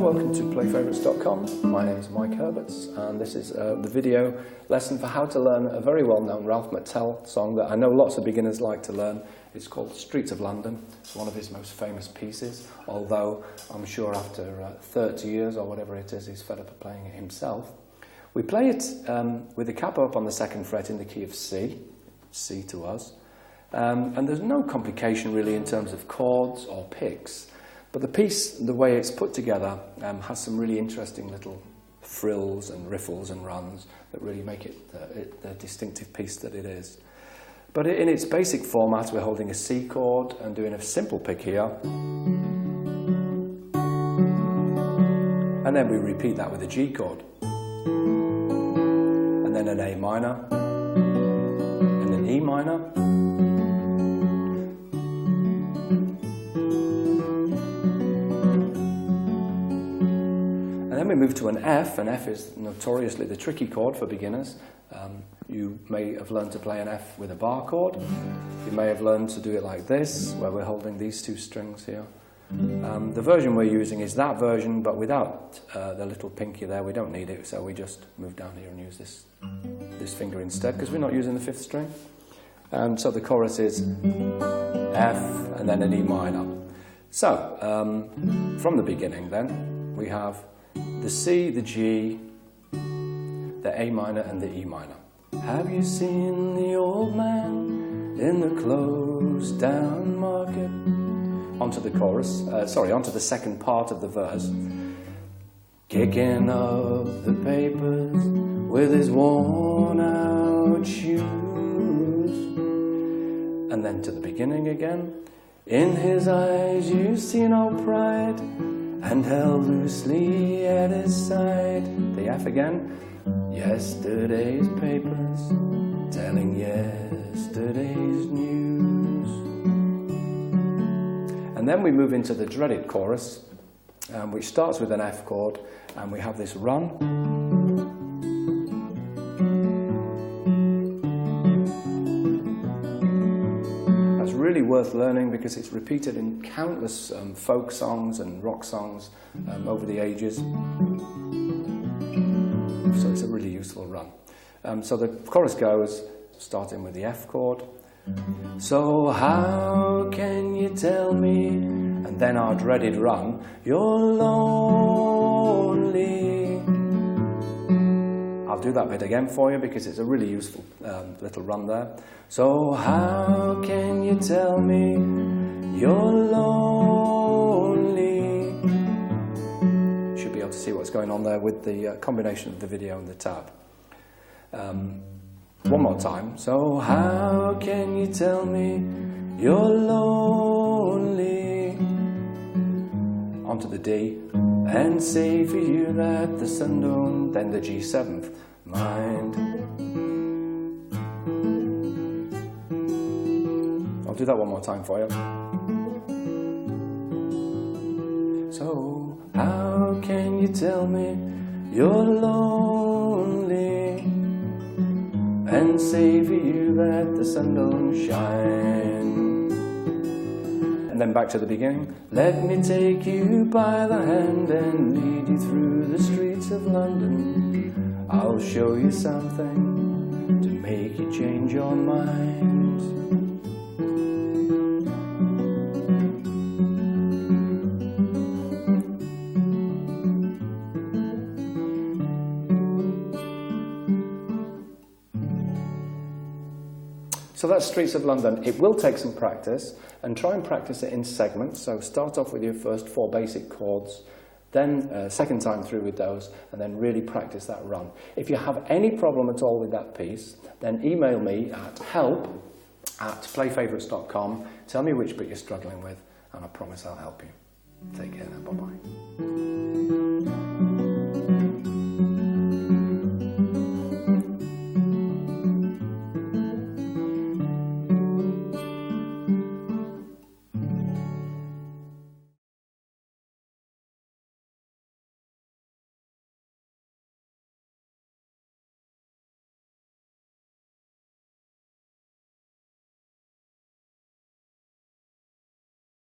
welcome to playfavourites.com. My name is Mike Herberts and this is the video lesson for how to learn a very well-known Ralph McTell song that I know lots of beginners like to learn. It's called Streets of London. It's one of his most famous pieces, although I'm sure after 30 years or whatever it is, he's fed up of playing it himself. We play it with the capo up on the 2nd fret in the key of C, C to us, and there's no complication really in terms of chords or picks. But the piece, the way it's put together, has some really interesting little frills and riffles and runs that really make it the distinctive piece that it is. But in its basic format, we're holding a C chord and doing a simple pick here. And then we repeat that with a G chord. And then an A minor. And an E minor. And then we move to an F, and F is notoriously the tricky chord for beginners. You may have learned to play an F with a bar chord. You may have learned to do it like this, where we're holding these two strings here. The version we're using is that version, but without the little pinky there. We don't need it, so we just move down here and use this finger instead, because we're not using the 5th string. So the chorus is F, and then an E minor. So, from the beginning then, we have the C, the G, the A minor and the E minor. Have you seen the old man in the closed down market? Onto the chorus, onto the second part of the verse. Kicking up the papers with his worn out shoes. And then to the beginning again. In his eyes you see no pride, and held loosely at his side. The F again. Yesterday's papers, telling yesterday's news. And then we move into the dreaded chorus, which starts with an F chord, and we have this run. That's really worth learning because it's repeated in countless folk songs and rock songs over the ages. So it's a really useful run. So the chorus goes, starting with the F chord. So how can you tell me, and then our dreaded run, you're lonely. I'll do that bit again for you because it's a really useful little run there. So how can you tell me you're lonely? Should be able to see what's going on there with the combination of the video and the tab. One more time. So how can you tell me you're lonely? Onto the D, and say for you that the sun don't, then the G7th mind. I'll do that one more time for you. So how can you tell me you're lonely, and say for you that the sun don't shine? And then back to the beginning. Let me take you by the hand and lead you through the streets of London. I'll show you something to make you change your mind. So that's Streets of London. It will take some practice, and try and practice it in segments. So start off with your first 4 basic chords, then second time through with those, and then really practice that run. If you have any problem at all with that piece, then email me at help@playfavourites.com. Tell me which bit you're struggling with, and I promise I'll help you. Take care now. Bye-bye.